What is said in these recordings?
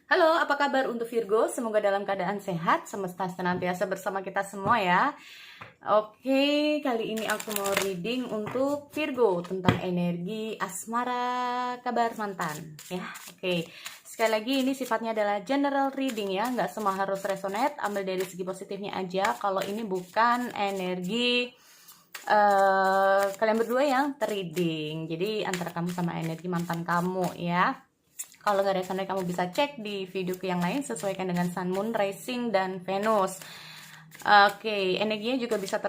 Halo, apa kabar untuk Virgo? Semoga dalam keadaan sehat, semesta senantiasa bersama kita semua ya. Oke, kali ini aku mau reading untuk Virgo tentang energi asmara kabar mantan ya. Oke, sekali lagi ini sifatnya adalah general reading ya, nggak semua harus resonate, ambil dari segi positifnya aja. Kalau ini bukan energi kalian berdua yang terreading, jadi antara kamu sama energi mantan kamu ya. Kalau nggak resonate kamu bisa cek di videoku yang lain, sesuaikan dengan Sun, Moon, Rising, dan Venus. Oke, energinya juga bisa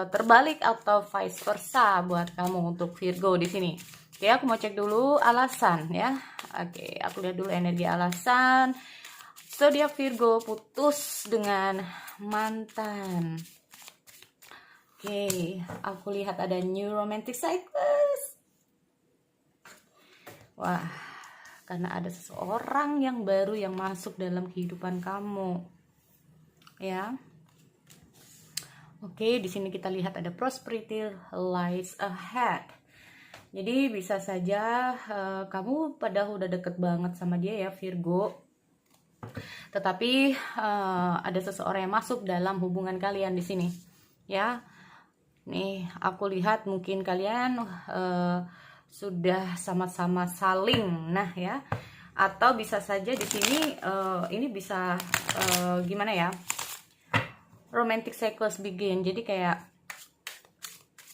terbalik atau vice versa buat kamu untuk Virgo di sini. Oke, aku mau cek dulu alasan ya. Oke, aku lihat dulu energi alasan. Zodiak Virgo putus dengan mantan. Oke, aku lihat ada new romantic cycles. Wah, karena ada seseorang yang baru yang masuk dalam kehidupan kamu ya. Oke, di sini kita lihat ada prosperity lies ahead. Jadi bisa saja kamu padahal udah deket banget sama dia ya Virgo, tetapi ada seseorang yang masuk dalam hubungan kalian di sini ya. Nih aku lihat mungkin kalian sudah sama-sama saling, nah ya, atau bisa saja di sini ini bisa gimana ya, romantic cycles begin. Jadi kayak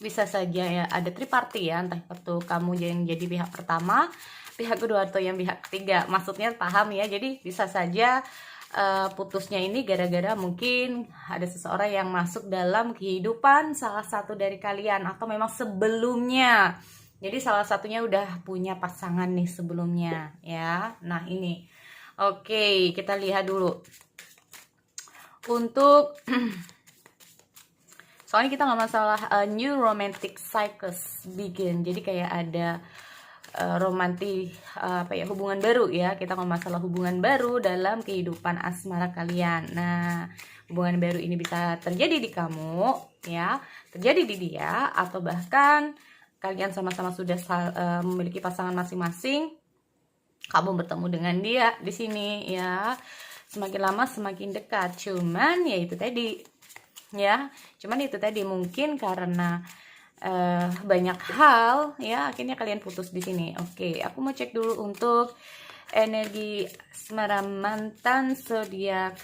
bisa saja ya ada triparty ya, entah itu kamu yang jadi pihak pertama, pihak kedua, atau yang pihak ketiga. Maksudnya paham ya? Jadi bisa saja putusnya ini gara-gara mungkin ada seseorang yang masuk dalam kehidupan salah satu dari kalian, atau memang sebelumnya. Jadi salah satunya udah punya pasangan nih sebelumnya ya. Nah ini, oke, kita lihat dulu untuk soalnya kita nggak masalah new romantic cycles begin. Jadi kayak ada hubungan baru ya. Kita nggak masalah hubungan baru dalam kehidupan asmara kalian. Nah, hubungan baru ini bisa terjadi di kamu ya, terjadi di dia, atau bahkan kalian sama-sama sudah memiliki pasangan masing-masing. Kamu bertemu dengan dia di sini ya. Semakin lama semakin dekat. Cuman ya itu tadi ya. Cuman itu tadi mungkin karena banyak hal ya, akhirnya kalian putus di sini. Oke, aku mau cek dulu untuk energi asmara mantan zodiak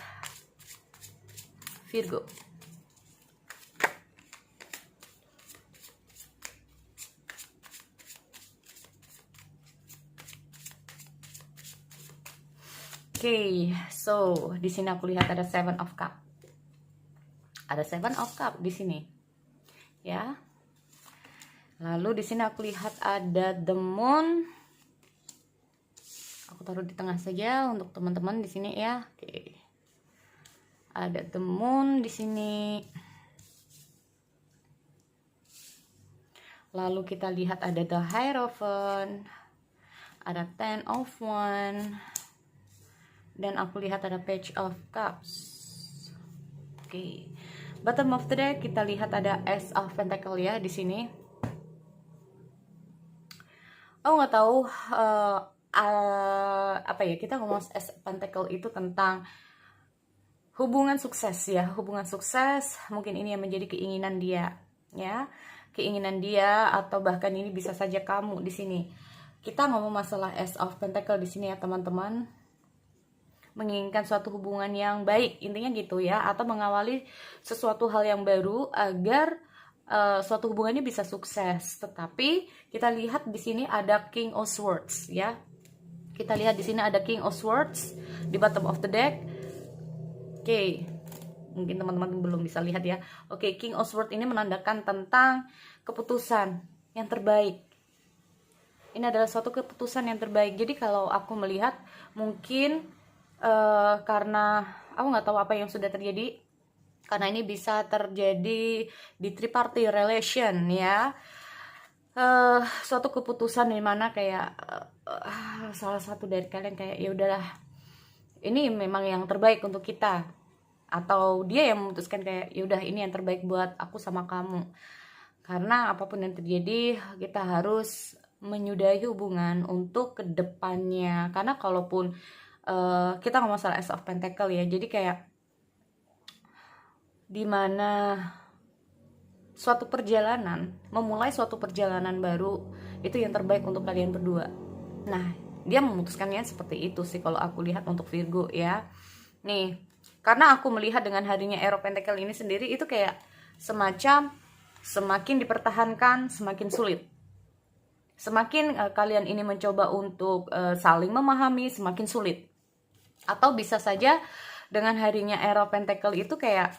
Virgo. Oke, so di sini aku lihat ada Seven of Cup. Ada Seven of Cup di sini. Ya. Lalu di sini aku lihat ada The Moon. Aku taruh di tengah saja untuk teman-teman di sini ya. Oke. Ada The Moon di sini. Lalu kita lihat ada The Hierophant. Ada Ten of Wands. Dan aku lihat ada Page of Cups. Oke. Bottom of the deck kita lihat ada Ace of Pentacle ya di sini. Oh nggak tahu apa ya, kita ngomong Ace of Pentacle itu tentang hubungan sukses ya, hubungan sukses. Mungkin ini yang menjadi keinginan dia ya, keinginan dia, atau bahkan ini bisa saja kamu di sini. Kita ngomong masalah Ace of Pentacle di sini ya teman-teman, menginginkan suatu hubungan yang baik, intinya gitu ya, atau mengawali sesuatu hal yang baru agar suatu hubungannya bisa sukses. Tetapi kita lihat di sini ada King of Swords ya. Kita lihat di sini ada King of Swords di bottom of the deck. Oke, mungkin teman-teman belum bisa lihat ya. Oke, King of Swords ini menandakan tentang keputusan yang terbaik. Ini adalah suatu keputusan yang terbaik. Jadi kalau aku melihat mungkin karena aku nggak tahu apa yang sudah terjadi, karena ini bisa terjadi di triparty relation ya, suatu keputusan di mana kayak salah satu dari kalian kayak ya udahlah, ini memang yang terbaik untuk kita, atau dia yang memutuskan kayak ya udah ini yang terbaik buat aku sama kamu. Karena apapun yang terjadi kita harus menyudahi hubungan untuk kedepannya. Karena kalaupun kita ngomong masalah Ace of Pentacle ya. Jadi kayak dimana suatu perjalanan, memulai suatu perjalanan baru itu yang terbaik untuk kalian berdua. Nah, dia memutuskannya seperti itu sih kalau aku lihat untuk Virgo ya. Nih, karena aku melihat dengan harinya Ace of Pentacle ini sendiri itu kayak semacam semakin dipertahankan semakin sulit. Semakin kalian ini mencoba untuk saling memahami semakin sulit. Atau bisa saja dengan harinya Ace of Pentacle itu kayak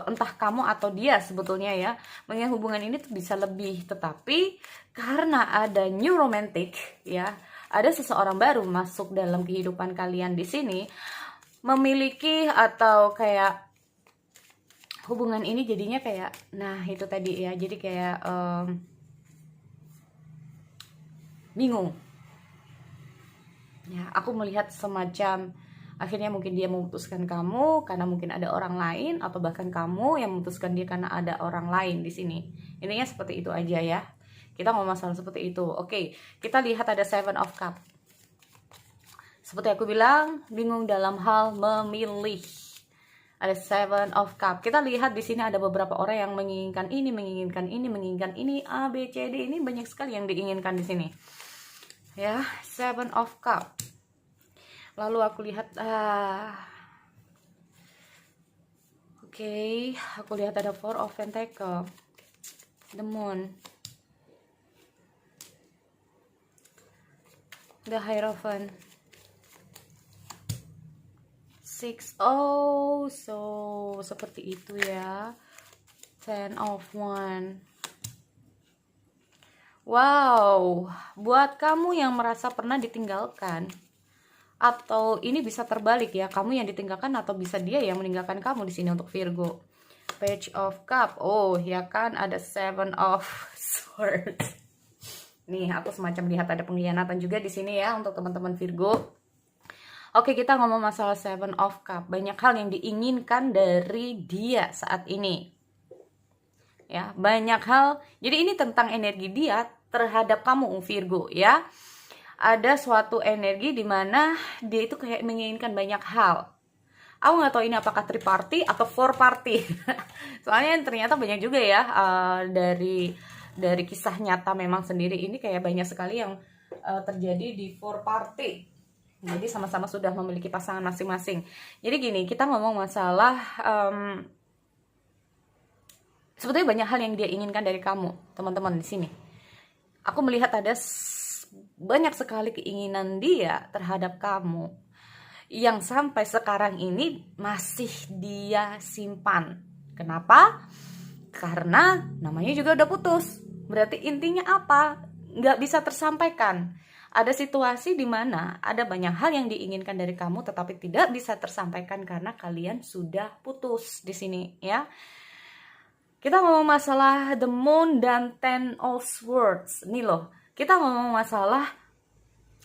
entah kamu atau dia sebetulnya ya, mengingat hubungan ini tuh bisa lebih, tetapi karena ada new romantic ya, ada seseorang baru masuk dalam kehidupan kalian di sini, memiliki atau kayak hubungan ini jadinya kayak, nah itu tadi ya, jadi kayak bingung ya. Aku melihat semacam akhirnya mungkin dia memutuskan kamu karena mungkin ada orang lain, atau bahkan kamu yang memutuskan dia karena ada orang lain di sini. Intinya seperti itu aja ya. Kita ngomong masalah seperti itu. Oke, kita lihat ada Seven of Cups. Seperti aku bilang, bingung dalam hal memilih. Ada Seven of Cups. Kita lihat di sini ada beberapa orang yang menginginkan ini, menginginkan ini, menginginkan ini, A, B, C, D. Ini banyak sekali yang diinginkan di sini. Ya, Seven of Cups. Lalu aku lihat oke, aku lihat ada Four of Pentacle, the Moon, the Hierophant, Six. Oh, so seperti itu ya. Ten of Wands. Wow, buat kamu yang merasa pernah ditinggalkan, atau ini bisa terbalik ya, kamu yang ditinggalkan atau bisa dia yang meninggalkan kamu di sini untuk Virgo. Page of Cup. Oh, ya kan ada Seven of Swords. Nih, aku semacam lihat ada pengkhianatan juga di sini ya untuk teman-teman Virgo. Oke, kita ngomong masalah Seven of Cup. Banyak hal yang diinginkan dari dia saat ini. Ya, banyak hal. Jadi ini tentang energi dia terhadap kamu Virgo ya. Ada suatu energi di mana dia itu kayak menginginkan banyak hal. Aku nggak tahu ini apakah 3 party atau 4 party. Soalnya ternyata banyak juga ya dari kisah nyata memang sendiri ini kayak banyak sekali yang terjadi di 4 party. Jadi sama-sama sudah memiliki pasangan masing-masing. Jadi gini, kita ngomong masalah sebetulnya banyak hal yang dia inginkan dari kamu, teman-teman di sini. Aku melihat ada banyak sekali keinginan dia terhadap kamu yang sampai sekarang ini masih dia simpan. Kenapa? Karena namanya juga udah putus. Berarti intinya apa? Nggak bisa tersampaikan. Ada situasi di mana ada banyak hal yang diinginkan dari kamu tetapi tidak bisa tersampaikan karena kalian sudah putus di sini ya. Kita ngomong masalah the Moon dan Ten of Swords. Nih loh, kita ngomong masalah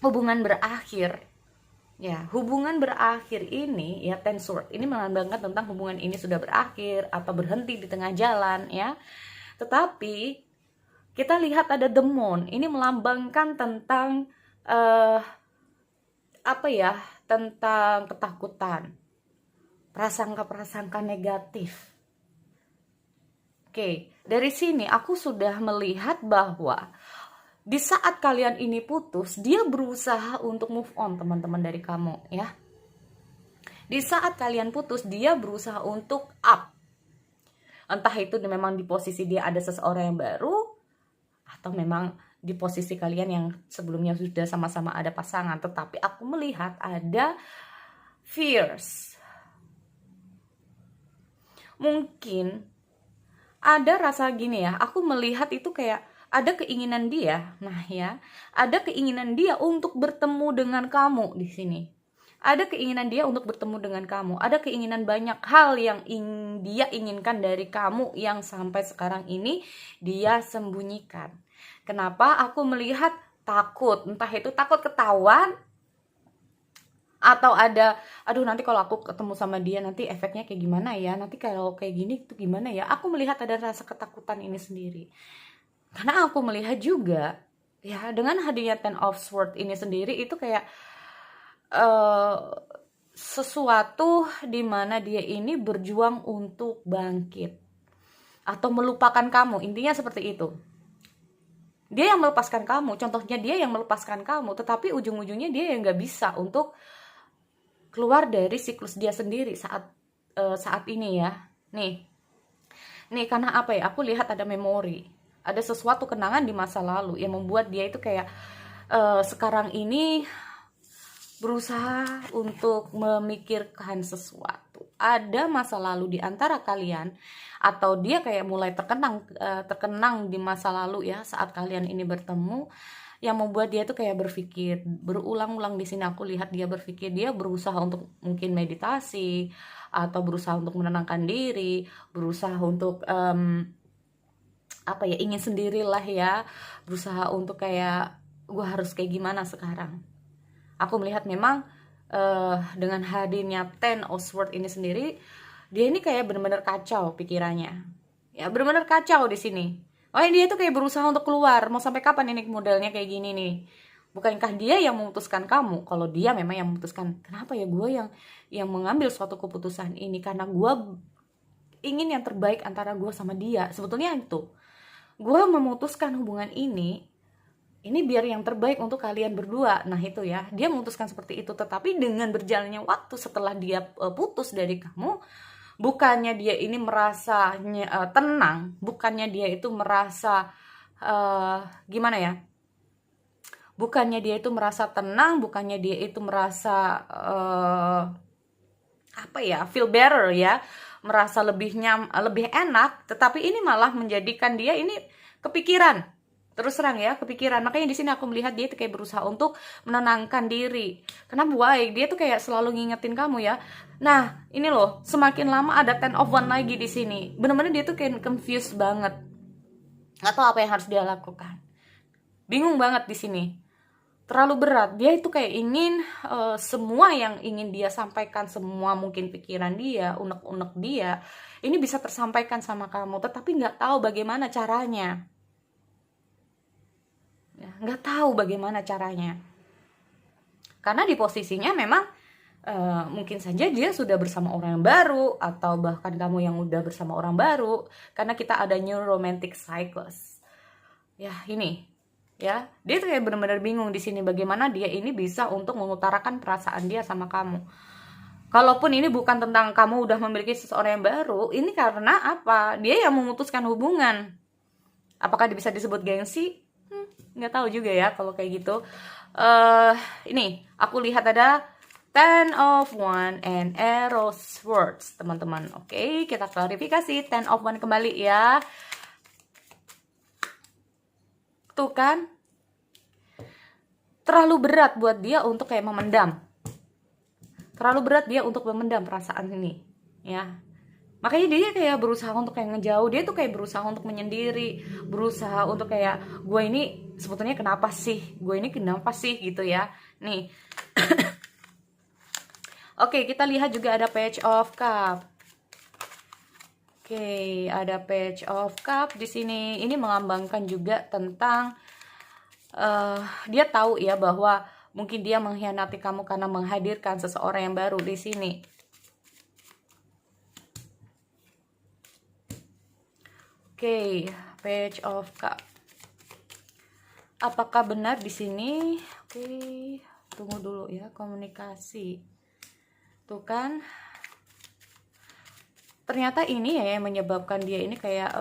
hubungan berakhir. Ya, hubungan berakhir ini ya, Ten Swords ini melambangkan tentang hubungan ini sudah berakhir atau berhenti di tengah jalan ya. Tetapi kita lihat ada the Moon, ini melambangkan tentang apa ya? Tentang ketakutan, prasangka-prasangka negatif. Oke, dari sini aku sudah melihat bahwa di saat kalian ini putus, dia berusaha untuk move on, teman-teman, dari kamu ya. Di saat kalian putus, dia berusaha untuk up. Entah itu memang di posisi dia ada seseorang yang baru, atau memang di posisi kalian yang sebelumnya sudah sama-sama ada pasangan. Tetapi aku melihat ada fears. Mungkin ada rasa gini ya, aku melihat itu kayak ada keinginan dia. Nah ya, ada keinginan dia untuk bertemu dengan kamu di sini. Ada keinginan dia untuk bertemu dengan kamu. Ada keinginan banyak hal yang dia inginkan dari kamu yang sampai sekarang ini dia sembunyikan. Kenapa? Aku melihat takut. Entah itu takut ketahuan, atau ada, aduh nanti kalau aku ketemu sama dia nanti efeknya kayak gimana ya, nanti kalau kayak gini itu gimana ya. Aku melihat ada rasa ketakutan ini sendiri. Karena aku melihat juga ya dengan hadirnya Ten of Swords ini sendiri itu kayak eh, sesuatu di mana dia ini berjuang untuk bangkit atau melupakan kamu, intinya seperti itu. Dia yang melepaskan kamu, contohnya dia yang melepaskan kamu, tetapi ujung-ujungnya dia yang nggak bisa untuk keluar dari siklus dia sendiri saat ini ya. Nih karena apa ya, aku lihat ada memori, ada sesuatu kenangan di masa lalu yang membuat dia itu kayak sekarang ini berusaha untuk memikirkan sesuatu. Ada masa lalu di antara kalian, atau dia kayak mulai terkenang di masa lalu ya, saat kalian ini bertemu, yang membuat dia tuh kayak berpikir berulang-ulang. Di sini aku lihat dia berpikir, dia berusaha untuk mungkin meditasi atau berusaha untuk menenangkan diri, berusaha untuk apa ya, ingin sendirilah ya, berusaha untuk kayak gue harus kayak gimana sekarang. Aku melihat memang dengan hadirnya Ten of Swords ini sendiri, dia ini kayak benar-benar kacau pikirannya. Ya, benar-benar kacau di sini. Oh, dia tuh kayak berusaha untuk keluar. Mau sampai kapan ini modelnya kayak gini nih? Bukankah dia yang memutuskan kamu? Kalau dia memang yang memutuskan, kenapa ya gue yang mengambil suatu keputusan ini? Karena gue ingin yang terbaik antara gue sama dia. Sebetulnya itu. Gue memutuskan hubungan ini biar yang terbaik untuk kalian berdua. Nah itu ya, dia memutuskan seperti itu. Tetapi dengan berjalannya waktu setelah dia putus dari kamu, bukannya dia ini merasa tenang, bukannya dia itu merasa gimana ya, bukannya dia itu merasa tenang, bukannya dia itu merasa apa ya, feel better ya, merasa lebih enak, tetapi ini malah menjadikan dia ini kepikiran. Terus terang ya, kepikiran. Makanya di sini aku melihat dia tuh kayak berusaha untuk menenangkan diri. Kenapa baik? Dia tuh kayak selalu ngingetin kamu ya. Nah, ini loh, semakin lama ada Ten of One lagi di sini. Bener-bener dia tuh kayak confused banget. Nggak tahu apa yang harus dia lakukan. Bingung banget di sini. Terlalu berat. Dia itu kayak ingin semua yang ingin dia sampaikan, semua mungkin pikiran dia, unek-unek dia, ini bisa tersampaikan sama kamu. Tetapi nggak tahu bagaimana caranya. Nggak tahu bagaimana caranya, karena di posisinya memang mungkin saja dia sudah bersama orang yang baru, atau bahkan kamu yang udah bersama orang baru, karena kita ada new romantic cycles ya. Ini ya, dia tuh kayak benar-benar bingung di sini bagaimana dia ini bisa untuk mengutarakan perasaan dia sama kamu. Kalaupun ini bukan tentang kamu udah memiliki seseorang yang baru, ini karena apa, dia yang memutuskan hubungan. Apakah bisa disebut gengsi? Nggak tahu juga ya kalau kayak gitu. Ini aku lihat ada Ten of One and Arrow Swords, teman-teman. Oke, kita klarifikasi. Ten of One kembali ya. Tuh kan, terlalu berat buat dia untuk kayak memendam. Terlalu berat dia untuk memendam perasaan ini ya. Makanya dia kayak berusaha untuk kayak ngejauh. Dia tuh kayak berusaha untuk menyendiri, berusaha untuk kayak, gue ini sebetulnya kenapa sih, gue ini kenapa sih gitu ya. Nih Oke, kita lihat juga ada Page of Cup. Oke, ada Page of Cup di sini. Ini melambangkan juga tentang dia tahu ya bahwa mungkin dia mengkhianati kamu karena menghadirkan seseorang yang baru di sini. Oke, Page of Cup. Apakah benar di sini? Oke, tunggu dulu ya, komunikasi. Tuh kan, ternyata ini ya yang menyebabkan dia ini kayak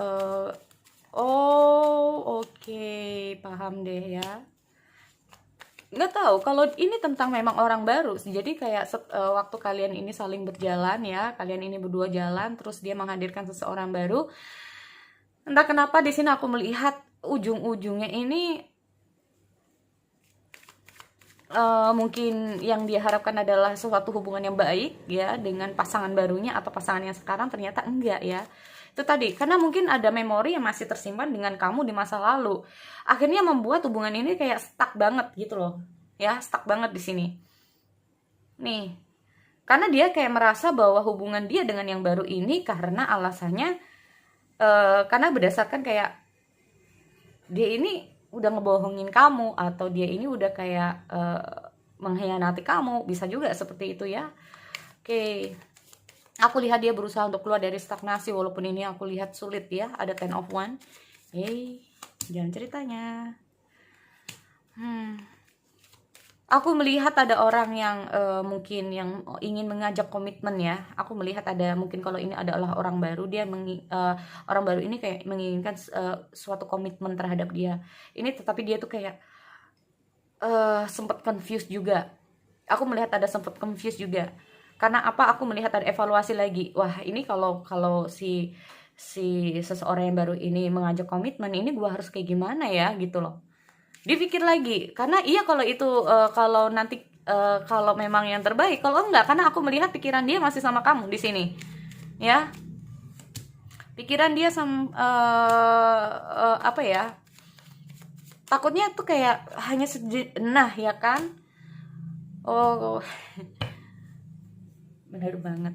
oke, paham deh ya. Nggak tahu kalau ini tentang memang orang baru. Jadi kayak waktu kalian ini saling berjalan ya, kalian ini berdua jalan, terus dia menghadirkan seseorang baru. Entah kenapa di sini aku melihat ujung-ujungnya ini mungkin yang dia harapkan adalah suatu hubungan yang baik ya dengan pasangan barunya atau pasangan yang sekarang, ternyata enggak ya. Itu tadi, karena mungkin ada memori yang masih tersimpan dengan kamu di masa lalu. Akhirnya membuat hubungan ini kayak stuck banget gitu loh. Ya, stuck banget di sini. Nih. Karena dia kayak merasa bahwa hubungan dia dengan yang baru ini karena alasannya karena berdasarkan kayak dia ini udah ngebohongin kamu, atau dia ini udah kayak mengkhianati kamu, bisa juga seperti itu ya. Oke, aku lihat dia berusaha untuk keluar dari stagnasi, walaupun ini aku lihat sulit ya, ada Ten of Wands. Jangan ceritanya. Aku melihat ada orang yang mungkin yang ingin mengajak komitmen ya. Aku melihat ada, mungkin kalau ini adalah orang baru, dia orang baru ini kayak menginginkan suatu komitmen terhadap dia. Ini tetapi dia tuh kayak sempat confused juga. Aku melihat ada sempat confused juga. Karena apa? Aku melihat ada evaluasi lagi. Wah, ini kalau si seseorang yang baru ini mengajak komitmen, ini gua harus kayak gimana ya gitu loh. Dipikir lagi, karena iya kalau itu kalau nanti kalau memang yang terbaik, kalau enggak, karena aku melihat pikiran dia masih sama kamu di sini, ya. Pikiran dia sama apa ya? Takutnya tuh kayak hanya sejenak ya kan? Oh, benar banget.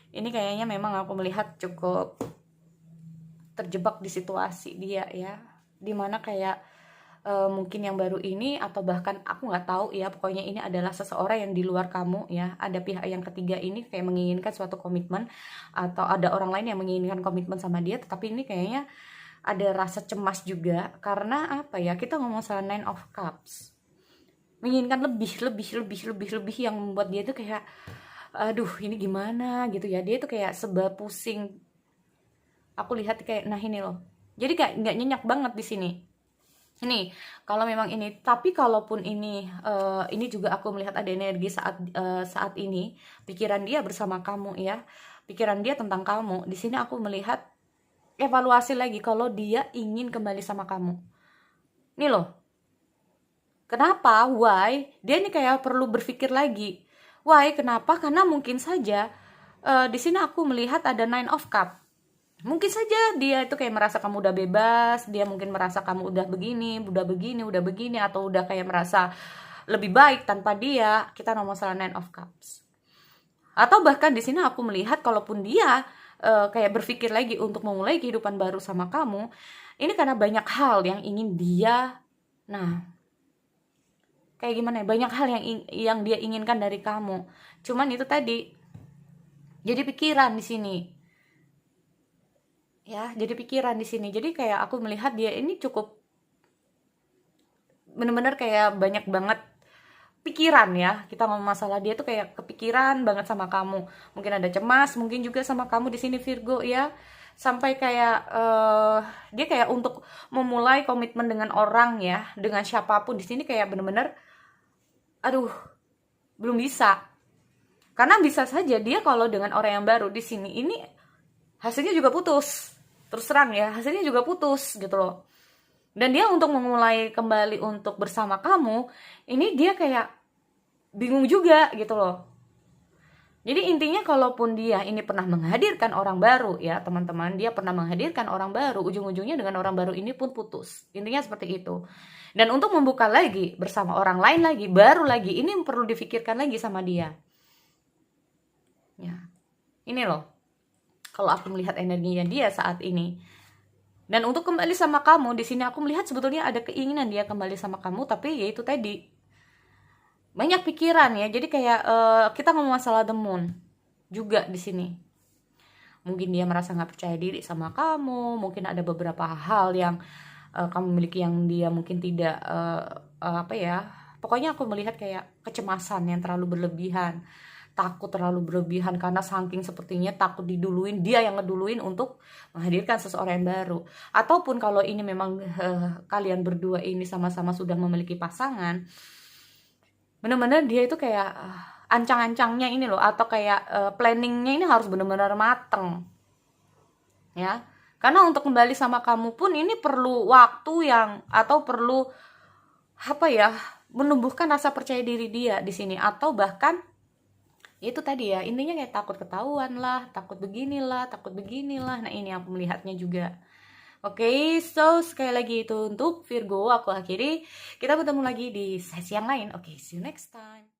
Ini kayaknya memang aku melihat cukup terjebak di situasi dia ya, dimana kayak mungkin yang baru ini, atau bahkan aku nggak tahu ya, pokoknya ini adalah seseorang yang di luar kamu ya, ada pihak yang ketiga ini kayak menginginkan suatu komitmen, atau ada orang lain yang menginginkan komitmen sama dia, tetapi ini kayaknya ada rasa cemas juga, karena apa ya, kita ngomong soal Nine of Cups, menginginkan lebih yang membuat dia tuh kayak aduh ini gimana gitu ya, dia tuh kayak sebab pusing. Aku lihat kayak, nah ini loh, jadi kayak nggak nyenyak banget di sini. Ini kalau memang ini, tapi kalaupun ini juga aku melihat ada energi saat ini pikiran dia bersama kamu ya, pikiran dia tentang kamu. Di sini aku melihat evaluasi lagi kalau dia ingin kembali sama kamu. Nih loh, kenapa? Why? Dia ini kayak perlu berpikir lagi. Why? Kenapa? Karena mungkin saja di sini aku melihat ada Nine of Cups. Mungkin saja dia itu kayak merasa kamu udah bebas, dia mungkin merasa kamu udah begini, atau udah kayak merasa lebih baik tanpa dia. Kita ngomong soal Nine of Cups. Atau bahkan di sini aku melihat kalaupun dia kayak berpikir lagi untuk memulai kehidupan baru sama kamu, ini karena banyak hal yang ingin dia, nah kayak gimana ya, banyak hal yang dia inginkan dari kamu. Cuman itu tadi jadi pikiran di sini. Ya, jadi pikiran di sini. Jadi kayak aku melihat dia ini cukup bener-bener kayak banyak banget pikiran ya. Kita ngomong masalah dia tuh kayak kepikiran banget sama kamu. Mungkin ada cemas, mungkin juga sama kamu di sini Virgo ya. Sampai kayak dia kayak untuk memulai komitmen dengan orang ya, dengan siapapun di sini kayak bener-bener aduh, belum bisa. Karena bisa saja dia kalau dengan orang yang baru di sini ini hasilnya juga putus. Terus terang ya, hasilnya juga putus gitu loh. Dan dia untuk memulai kembali untuk bersama kamu, ini dia kayak bingung juga gitu loh. Jadi intinya kalaupun dia ini pernah menghadirkan orang baru ya teman-teman, dia pernah menghadirkan orang baru, ujung-ujungnya dengan orang baru ini pun putus. Intinya seperti itu. Dan untuk membuka lagi bersama orang lain lagi, baru lagi, ini perlu difikirkan lagi sama dia. Ya, ini loh. Kalau aku melihat energinya dia saat ini. Dan untuk kembali sama kamu, di sini aku melihat sebetulnya ada keinginan dia kembali sama kamu, tapi ya itu tadi banyak pikiran ya. Jadi kayak kita ngomong masalah the moon juga di sini. Mungkin dia merasa nggak percaya diri sama kamu, mungkin ada beberapa hal yang kamu miliki yang dia mungkin tidak apa ya. Pokoknya aku melihat kayak kecemasan yang terlalu berlebihan. Takut terlalu berlebihan karena saking sepertinya takut diduluin, dia yang ngeduluin untuk menghadirkan seseorang yang baru. Ataupun kalau ini memang kalian berdua ini sama-sama sudah memiliki pasangan, bener-bener dia itu kayak ancang-ancangnya ini loh, atau kayak planningnya ini harus bener-bener mateng ya. Karena untuk kembali sama kamu pun ini perlu waktu yang, atau perlu apa ya, menumbuhkan rasa percaya diri dia di sini, atau bahkan itu tadi ya, intinya kayak takut ketahuan lah, takut beginilah. Nah ini aku melihatnya juga. Oke, so sekali lagi itu untuk Virgo aku akhiri. Kita bertemu lagi di sesi yang lain. Oke, see you next time.